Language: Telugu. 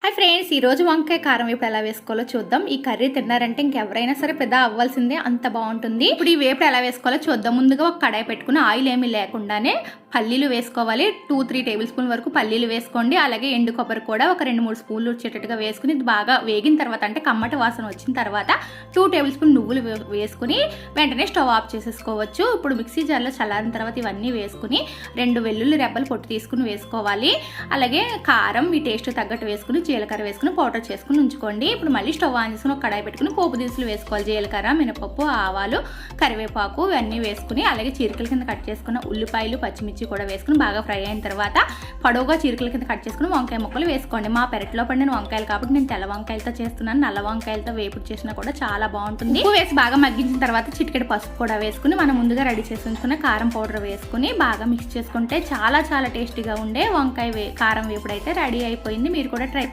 హాయ్ ఫ్రెండ్స్, ఈరోజు వంకాయ కారం వేపుడు ఎలా వేసుకోవాలో చూద్దాం. ఈ కర్రీ తిన్నారంటే ఇంకెవరైనా సరే పెద్ద అవ్వాల్సిందే, అంత బాగుంటుంది. ఇప్పుడు ఈ వేపుడు ఎలా వేసుకోవాలో చూద్దాం. ముందుగా ఒక కడాయి పెట్టుకుని ఆయిల్ ఏమీ లేకుండానే పల్లీలు వేసుకోవాలి. 2-3 టేబుల్ స్పూన్ వరకు పల్లీలు వేసుకోండి. అలాగే ఎండు కొబ్బరి కూడా ఒక 2-3 స్పూన్లు వచ్చేటట్టుగా వేసుకుని బాగా వేగిన తర్వాత, అంటే కమ్మటి వాసన వచ్చిన తర్వాత 2 టేబుల్ స్పూన్ నువ్వులు వేసుకుని వెంటనే స్టవ్ ఆఫ్ చేసేసుకోవచ్చు. ఇప్పుడు మిక్సీ జార్లో చల్లారిన తర్వాత ఇవన్నీ వేసుకుని 2 వెల్లుల్లి రెబ్బలు పొట్టు తీసుకుని వేసుకోవాలి. అలాగే కారం మీ టేస్ట్ తగ్గట్టు వేసుకుని జీలకర్ర వేసుకుని పౌడర్ చేసుకుని ఉంచుకోండి. ఇప్పుడు మళ్ళీ స్టవ్ ఆన్ చేసుకుని ఒక కడాయి పెట్టుకుని పోపు దినుసులు వేసుకోవాలి. జీలకర్ర, మినపప్పు, ఆవాలు, కరివేపాకు ఇవన్నీ వేసుకుని, అలాగే చీరికల కింద కట్ చేసుకున్న ఉల్లిపాయలు, పచ్చిమిర్చి కూడా వేసుకుని బాగా ఫ్రై అయిన తర్వాత పొడవుగా చీరికల కింద కట్ చేసుకుని వంకాయ ముక్కలు వేసుకోండి. మా పెరట్లో పండిన వంకాయలు కాబట్టి నేను తెల్ల వంకాయలతో చేస్తున్నాను. నల్ల వంకాయలతో వేపుడు చేసినా కూడా చాలా బాగుంటుంది. ఉప్పు వేసి బాగా మగ్గించిన తర్వాత చిటికెడు పసుపు కూడా వేసుకుని మనం ముందుగా రెడీ చేసి ఉంచుకున్న కారం పౌడర్ వేసుకుని బాగా మిక్స్ చేసుకుంటే చాలా చాలా టేస్టీగా ఉండే వంకాయ కారం వేపుడు అయితే రెడీ అయిపోయింది. మీరు కూడా ట్రై